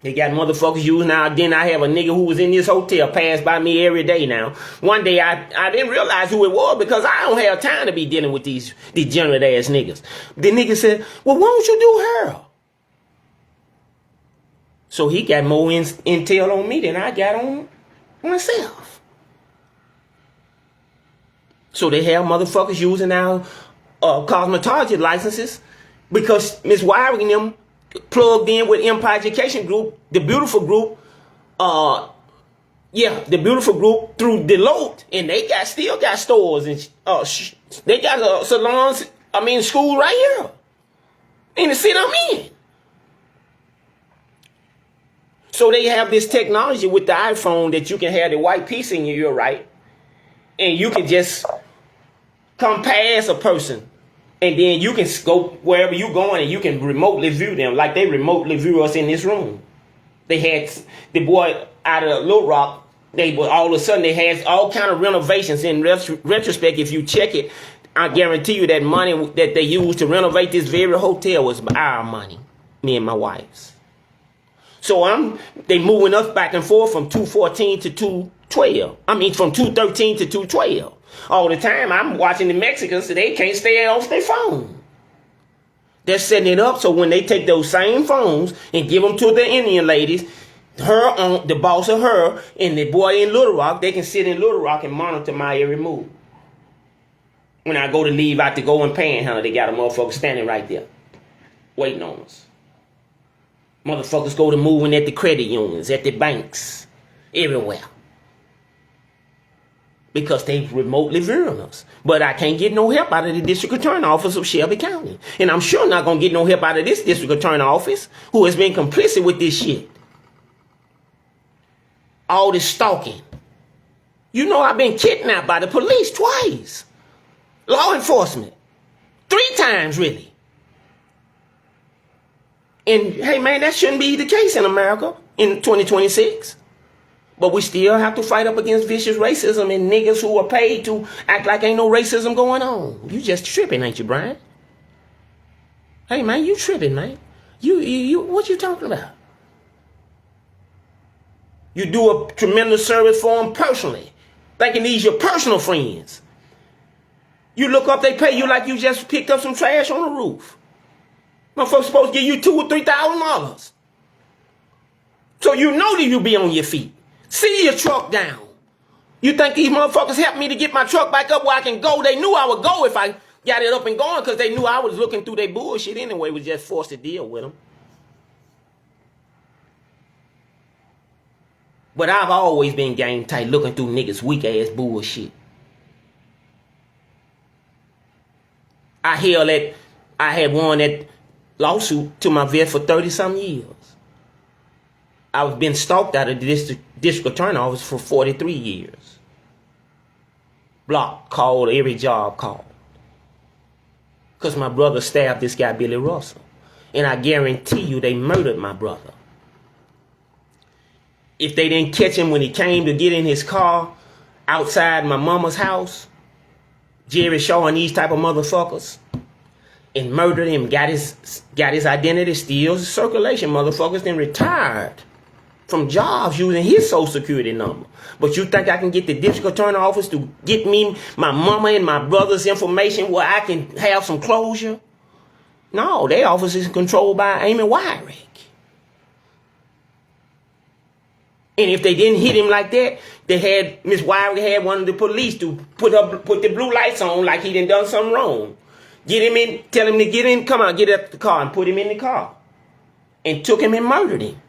They got motherfuckers using now. Then I have a nigga who was in this hotel pass by me every day now. One day I didn't realize who it was because I don't have time to be dealing with these degenerate ass niggas. The nigga said, well, why don't you do hair? So he got more intel on me than I got on myself. So they have motherfuckers using our cosmetology licenses because Miss Weirich and them plugged in with Empire Education Group, the Beautiful Group, the Beautiful Group through Deloitte, and they still got stores and they got salons. School right here in the city I'm in. So they have this technology with the iPhone that you can have the white piece in your ear, right? And you can just come past a person. And then you can go wherever you're going and you can remotely view them like they remotely view us in this room. They had the boy out of Little Rock. They were all of a sudden they had all kind of renovations. In retrospect, if you check it, I guarantee you that money that they used to renovate this very hotel was our money, me and my wife's. So they moving us back and forth from 214 to 212. I mean, from 213 to 212. All the time, I'm watching the Mexicans, so they can't stay off their phone. They're setting it up so when they take those same phones and give them to the Indian ladies, the boss of her, and the boy in Little Rock, they can sit in Little Rock and monitor my every move. When I go to leave out to go and panhandle, they got a motherfucker standing right there, waiting on us. Motherfuckers go to moving at the credit unions, at the banks, everywhere. Because they remotely viewing us. But I can't get no help out of the district attorney office of Shelby County. And I'm sure not going to get no help out of this district attorney office who has been complicit with this shit. All this stalking. You know I've been kidnapped by the police twice. Law enforcement. 3 times, really. And, hey, man, that shouldn't be the case in America in 2026. But we still have to fight up against vicious racism and niggas who are paid to act like ain't no racism going on. You just tripping, ain't you, Brian? Hey, man, you tripping, man. You what you talking about? You do a tremendous service for them personally, thinking these your personal friends. You look up, they pay you like you just picked up some trash on the roof. Motherfuckers supposed to give you $2,000 or $3,000. So you know that you be on your feet. See your truck down. You think these motherfuckers helped me to get my truck back up where I can go? They knew I would go if I got it up and going because they knew I was looking through their bullshit anyway, was just forced to deal with them. But I've always been game tight looking through niggas' weak ass bullshit. I had won that lawsuit to my vet for 30-some years. I've been stalked out of the district attorney office for 43 years. Block called, every job called. Because my brother stabbed this guy, Billy Russell. And I guarantee you they murdered my brother. If they didn't catch him when he came to get in his car outside my mama's house, Jerry Shaw and these type of motherfuckers, and murdered him, got his identity, steals his circulation, motherfuckers, then retired from jobs using his social security number. But you think I can get the district attorney office to get me my mama and my brother's information where I can have some closure? No, their office is controlled by Amy Weirich. And if they didn't hit him like that, they had Miss Weirich had one of the police to put the blue lights on like he done something wrong. Get him in, tell him to get in, come on, get up the car and put him in the car. And took him and murdered him.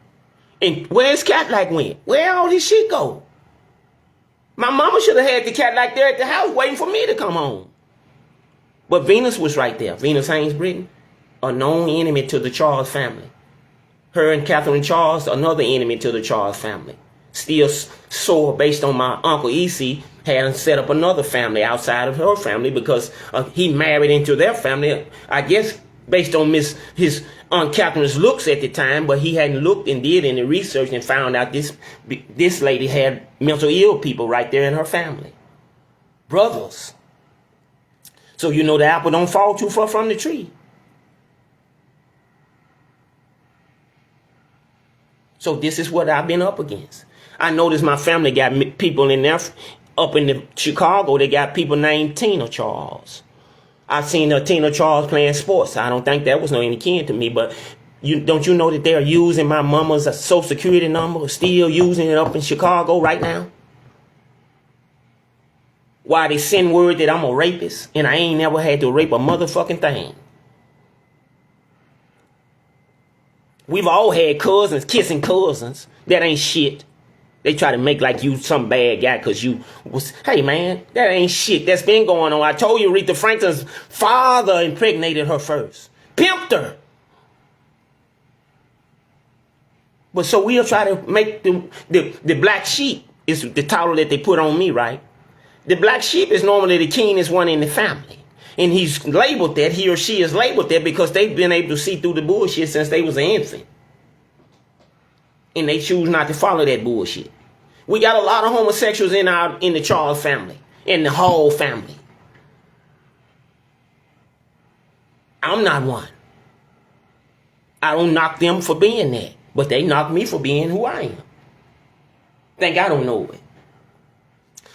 And where's Cadillac went? Where all his shit go? My mama should have had the Cadillac there at the house waiting for me to come home. But Venus was right there. Venus Haynes Britton, a known enemy to the Charles family. Her and Catherine Charles, another enemy to the Charles family. Still sore based on my Uncle E.C. had set up another family outside of her family because he married into their family, I guess, based on his Aunt Catherine's looks at the time, but he hadn't looked and did any research and found out this lady had mental ill people right there in her family. Brothers. So you know the apple don't fall too far from the tree. So this is what I've been up against. I noticed my family got people in there, up in Chicago, they got people named Tina Charles. I've seen Tina Charles playing sports. I don't think that was no any kin to me, but don't you know that they're using my mama's social security number, still using it up in Chicago right now? Why they send word that I'm a rapist and I ain't never had to rape a motherfucking thing. We've all had cousins kissing cousins. That ain't shit. They try to make like you some bad guy because you was, hey man, that ain't shit. That's been going on. I told you Aretha Franklin's father impregnated her first. Pimped her. But so we'll try to make the black sheep is the title that they put on me, right? The black sheep is normally the keenest one in the family. And he's labeled that, he or she is labeled that because they've been able to see through the bullshit since they was an infant. And they choose not to follow that bullshit. We got a lot of homosexuals in the Charles family, in the whole family. I'm not one. I don't knock them for being that, but they knock me for being who I am. Think I don't know it.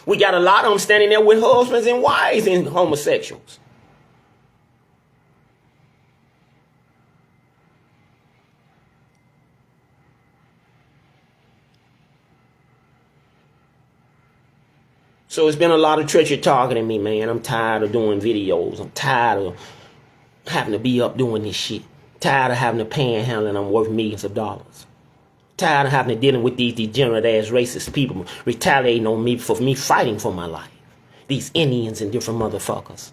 We got a lot of them standing there with husbands and wives and homosexuals. So it's been a lot of treachery targeting me, man. I'm tired of doing videos. I'm tired of having to be up doing this shit. Tired of having to panhandle and I'm worth millions of dollars. Tired of having to dealing with these degenerate ass racist people retaliating on me for me fighting for my life. These Indians and different motherfuckers.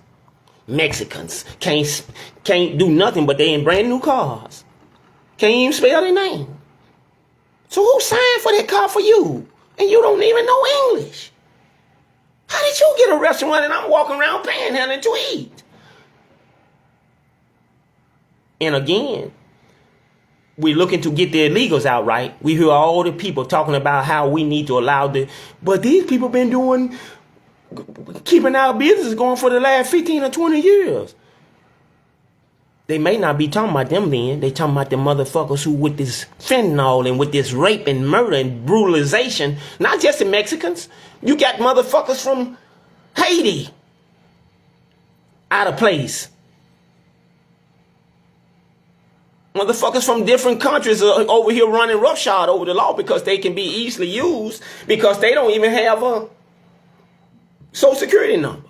Mexicans can't do nothing but they in brand new cars. Can't even spell their name. So who signed for that car for you? And you don't even know English. How did you get a restaurant and I'm walking around panhandling to eat? And again, we're looking to get the illegals out, right? We hear all the people talking about how we need to allow but these people been keeping our business going for the last 15 or 20 years. They may not be talking about them then. They talking about the motherfuckers who with this fentanyl and with this rape and murder and brutalization, not just the Mexicans. You got motherfuckers from Haiti out of place. Motherfuckers from different countries are over here running roughshod over the law because they can be easily used because they don't even have a social security number.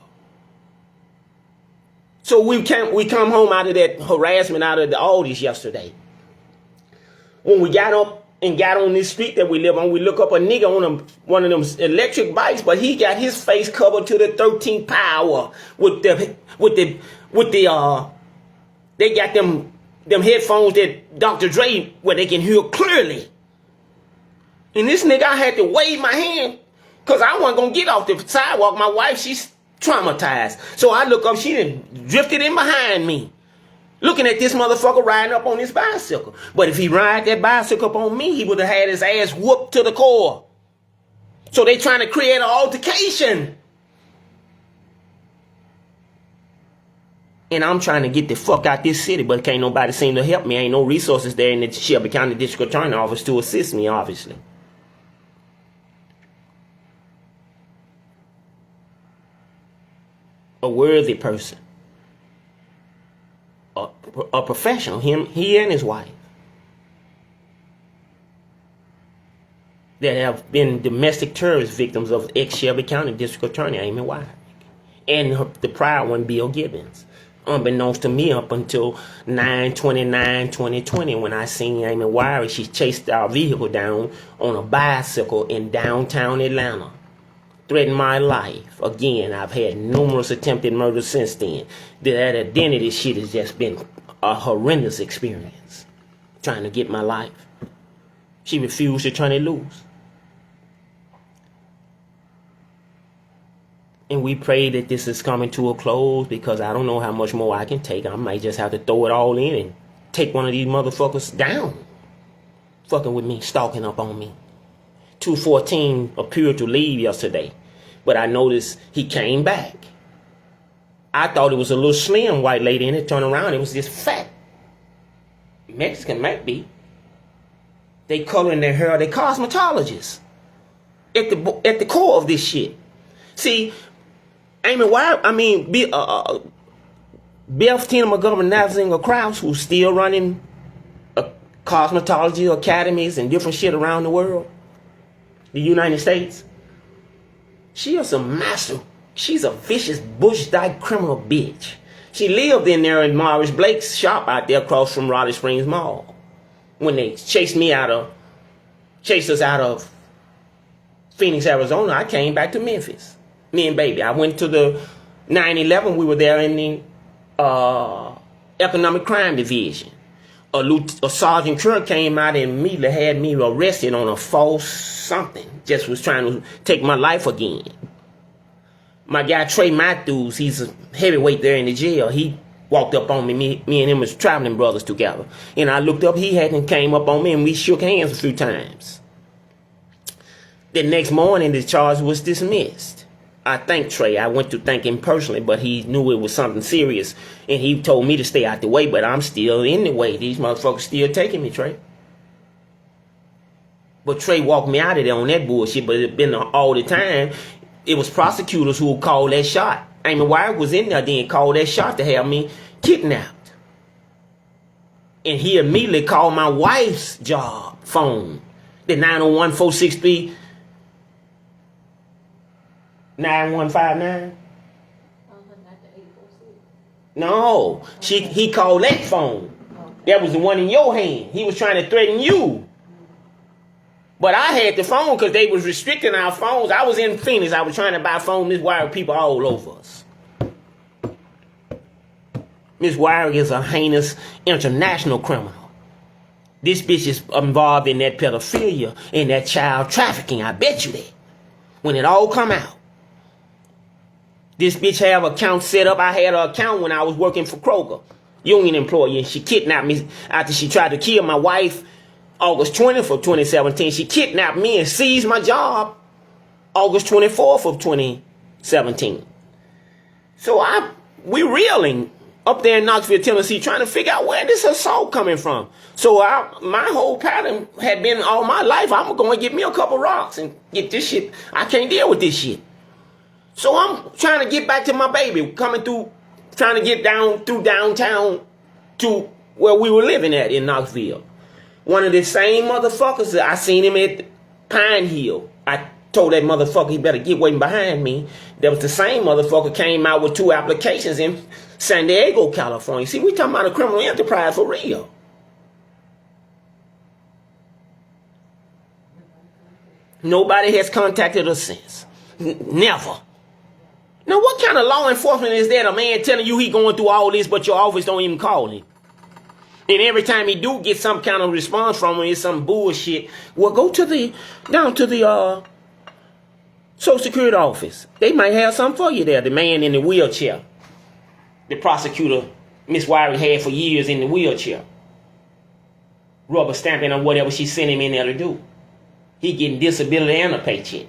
So we come home out of that harassment out of all this yesterday. When we got up and got on this street that we live on, we look up a nigga on one of them electric bikes, but he got his face covered to the 13th power they got them headphones that Dr. Dre where they can hear clearly. And this nigga, I had to wave my hand because I wasn't gonna get off the sidewalk. My wife, she's traumatized. So I look up, she done drifted in behind me. Looking at this motherfucker riding up on his bicycle. But if he ride that bicycle up on me, he would have had his ass whooped to the core. So they trying to create an altercation. And I'm trying to get the fuck out this city, but can't nobody seem to help me. Ain't no resources there in the Shelby County District Attorney office to assist me, obviously. A worthy person. A professional, he and his wife, that have been domestic terrorist victims of ex-Shelby County District Attorney Amy Weirich and the prior one, Bill Gibbons. Unbeknownst to me, up until 9/29/2020, when I seen Amy Weirich, she chased our vehicle down on a bicycle in downtown Atlanta, threatened my life. Again, I've had numerous attempted murders since then. That identity shit has just been a horrendous experience. Trying to get my life. She refused to turn it loose. And we pray that this is coming to a close because I don't know how much more I can take. I might just have to throw it all in and take one of these motherfuckers down. Fucking with me, stalking up on me. 214 appeared to leave yesterday, but I noticed he came back. I thought it was a little slim white lady, and it turned around, it was this fat Mexican, might be. They coloring their hair, they cosmetologists at the core of this shit. See, Amy Weirich, Beth Tina McGovern Navzinger Krause, who's still running cosmetology academies and different shit around the world, the United States. She is a master. She's a vicious bush-dyke criminal bitch. She lived in there in Morris Blake's shop out there across from Raleigh Springs Mall. When they chased us out of Phoenix, Arizona, I came back to Memphis. Me and baby. I went to the 9/11. We were there in the economic crime division. A Sergeant Kirk came out and immediately had me arrested on a false something. Just was trying to take my life again. My guy Trey Matthews, he's a heavyweight there in the jail. He walked up on me. Me and him was traveling brothers together. And I looked up, he hadn't came up on me, and we shook hands a few times. The next morning, the charge was dismissed. I thanked Trey. I went to thank him personally, but he knew it was something serious. And he told me to stay out the way, but I'm still in the way. These motherfuckers still taking me, Trey. But Trey walked me out of there on that bullshit, but it been all the time. It was prosecutors who would call that shot. Amy Weirich was in there then called that shot to have me kidnapped. And he immediately called my wife's job phone. The 901-463 9159. No, he called that phone. That was the one in your hand. He was trying to threaten you. But I had the phone because they was restricting our phones. I was in Phoenix. I was trying to buy phone. Miss Weirich people all over us. Miss Weirich is a heinous international criminal. This bitch is involved in that pedophilia and that child trafficking. I bet you that. When it all come out. This bitch have account set up. I had her account when I was working for Kroger. Union employee. And she kidnapped me after she tried to kill my wife August 20th of 2017. She kidnapped me and seized my job August 24th of 2017. So we reeling up there in Knoxville, Tennessee, trying to figure out where this assault coming from. So my whole pattern had been all my life, I'm going to get me a couple rocks and get this shit. I can't deal with this shit. So I'm trying to get back to my baby, coming through, trying to get down through downtown to where we were living at in Knoxville. One of the same motherfuckers that I seen him at Pine Hill. I told that motherfucker he better get waiting behind me. That was the same motherfucker came out with 2 applications in San Diego, California. See, we talking about a criminal enterprise for real. Nobody has contacted us since. Never. Now, what kind of law enforcement is that? A man telling you he going through all this, but your office don't even call him. And every time he do get some kind of response from him, it's some bullshit. Well, go down to the Social Security office. They might have something for you there. The man in the wheelchair. The prosecutor, Miss Weirich, had for years in the wheelchair. Rubber stamping on whatever she sent him in there to do. He getting disability and a paycheck.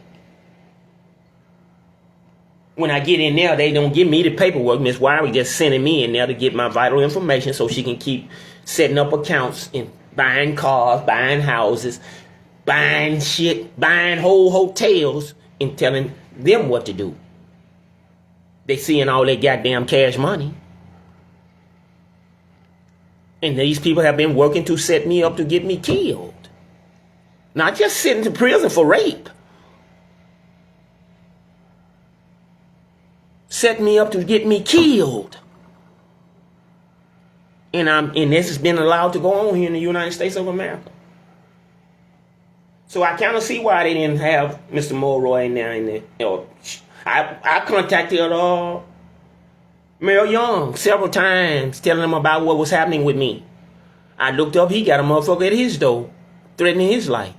When I get in there, they don't give me the paperwork. Miss Weirich just sending me in there to get my vital information so she can keep setting up accounts and buying cars, buying houses, buying shit, buying whole hotels and telling them what to do. They seeing all that goddamn cash money. And these people have been working to set me up to get me killed. Not just sitting in prison for rape. Set me up to get me killed. And this has been allowed to go on here in the United States of America. So I kind of see why they didn't have Mr. Mulroy in there. You know, I contacted Mel Young several times, telling him about what was happening with me. I looked up, he got a motherfucker at his door, threatening his life,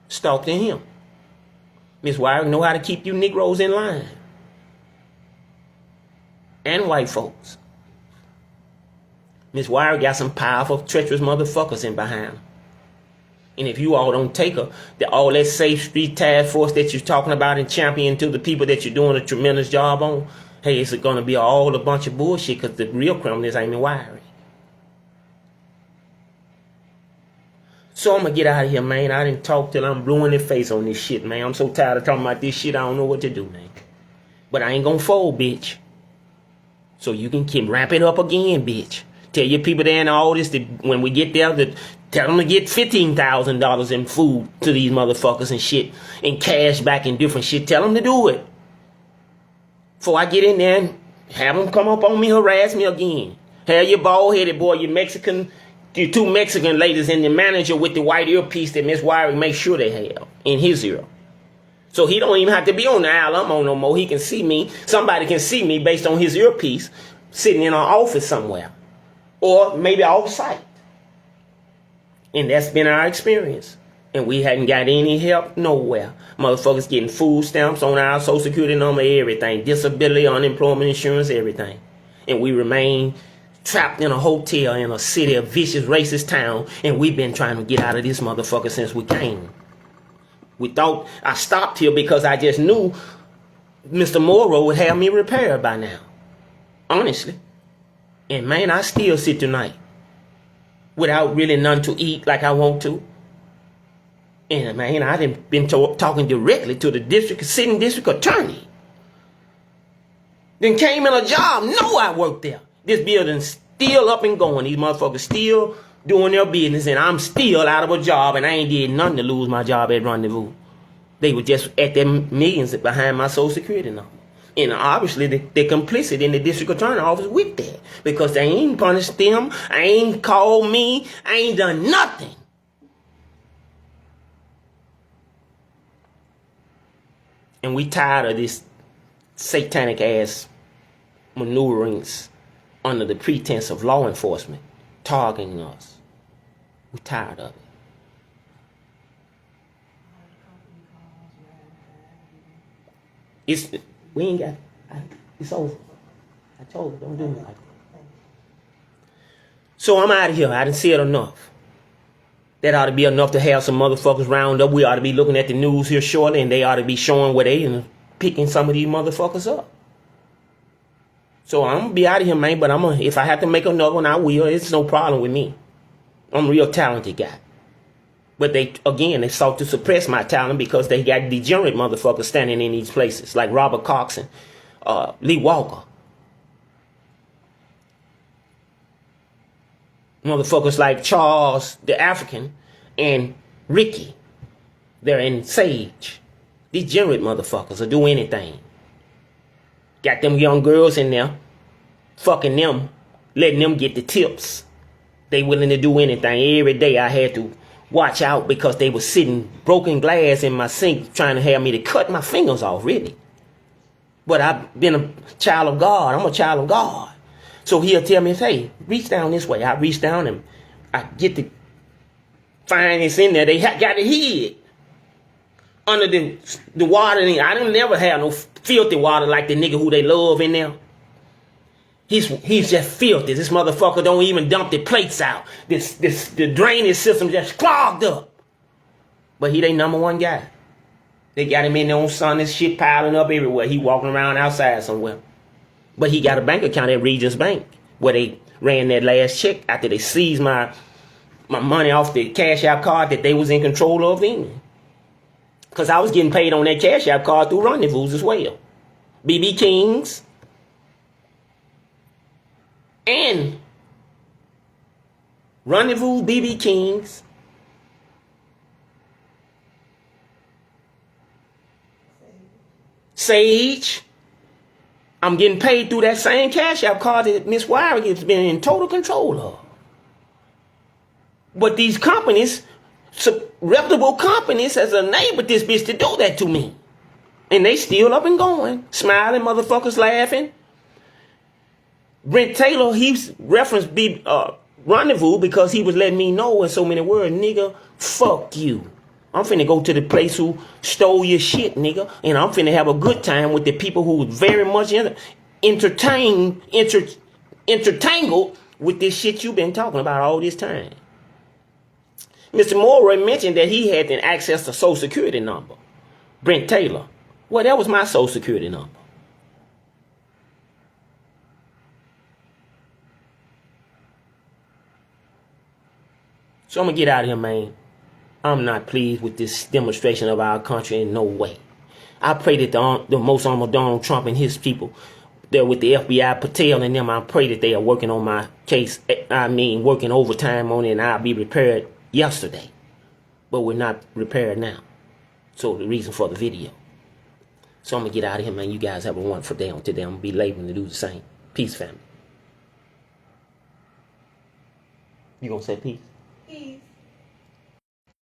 stalking him. Miss Weirich know how to keep you Negroes in line. And white folks. Miss Weirich got some powerful, treacherous motherfuckers in behind her. And if you all don't take her, all that Safe Street Task Force that you're talking about and championing to the people that you're doing a tremendous job on, hey, it's going to be all a bunch of bullshit because the real criminal is Amy Weirich. So I'm going to get out of here, man. I didn't talk till I'm blue in the face on this shit, man. I'm so tired of talking about this shit, I don't know what to do, man. But I ain't going to fold, bitch. So you can keep wrap it up again, bitch. Tell your people there in all this that when we get there, that tell them to get $15,000 in food to these motherfuckers and shit, and cash back and different shit. Tell them to do it. Before I get in there and have them come up on me, harass me again. Have your bald-headed boy, your 2 Mexican ladies and the manager with the white earpiece that Miss Weirich makes sure they have in his ear. So he don't even have to be on the aisle I'm on no more. He can see me. Somebody can see me based on his earpiece sitting in an office somewhere. Or maybe off site. And that's been our experience. And we hadn't got any help nowhere. Motherfuckers getting food stamps on our social security number, everything. Disability, unemployment insurance, everything. And we remain trapped in a hotel in a city, a vicious, racist town. And we've been trying to get out of this motherfucker since we came. We thought I stopped here because I just knew Mr. Morrow would have me repaired by now. Honestly. And man, I still sit tonight without really none to eat like I want to. And man, I done been talking directly to the sitting district attorney. Then came in a job. No, I worked there. This building's still up and going. These motherfuckers still doing their business, and I'm still out of a job, and I ain't did nothing to lose my job at Rendezvous. They were just at their millions behind my social security number. And obviously, they're complicit in the district attorney office with that. Because they ain't punished them. I ain't called me. I ain't done nothing. And we tired of this satanic ass maneuverings under the pretense of law enforcement targeting us. We tired of it. We ain't got it's over. I told you, don't do it like that. So I'm out of here. I done said enough. That ought to be enough to have some motherfuckers round up. We ought to be looking at the news here shortly, and they ought to be showing where they and picking some of these motherfuckers up. So I'm gonna be out of here, man. But if I have to make another one, I will. It's no problem with me. I'm a real talented guy. But they sought to suppress my talent because they got degenerate motherfuckers standing in these places, like Robert Cox and Lee Walker. Motherfuckers like Charles the African and Ricky. They're in Sage. Degenerate motherfuckers will do anything. Got them young girls in there, fucking them, letting them get the tips. They willing to do anything. Every day I had to watch out because they were sitting broken glass in my sink trying to have me to cut my fingers off, really. But I've been a child of God. I'm a child of God. So he'll tell me, hey, reach down this way. I reach down and I get the finance in there. They got it hid under the water. I don't never have no filthy water like the nigga who they love in there. He's just filthy. This motherfucker don't even dump the plates out. The drainage system just clogged up. But he they number one guy. They got him in there on Sunday, shit piling up everywhere. He walking around outside somewhere. But he got a bank account at Regions Bank where they ran that last check after they seized my money off the cash out card that they was in control of then. Because I was getting paid on that cash out card through Rendezvous as well. BB Kings. And Rendezvous, BB Kings. Sage. I'm getting paid through that same cash app card that Miss Weirich has been in total control of. But these companies, reputable companies, has enabled this bitch to do that to me. And they still up and going. Smiling, motherfuckers laughing. Brent Taylor, he's referenced Rendezvous because he was letting me know in so many words, nigga, fuck you. I'm finna go to the place who stole your shit, nigga. And I'm finna have a good time with the people who was very much entertained with this shit you've been talking about all this time. Mr. Morrow mentioned that he had access to social security number. Brent Taylor. Well, that was my social security number. So I'm gonna get out of here, man. I'm not pleased with this demonstration of our country in no way. I pray that the most honorable Donald Trump and his people, they're with the FBI, Patel and them, I pray that they are working on my case. Working overtime on it, and I'll be repaired yesterday. But we're not repaired now. So the reason for the video. So I'm going to get out of here, man. You guys have a wonderful day on today. I'm going to be laboring to do the same. Peace, family. You going to say peace? Peace.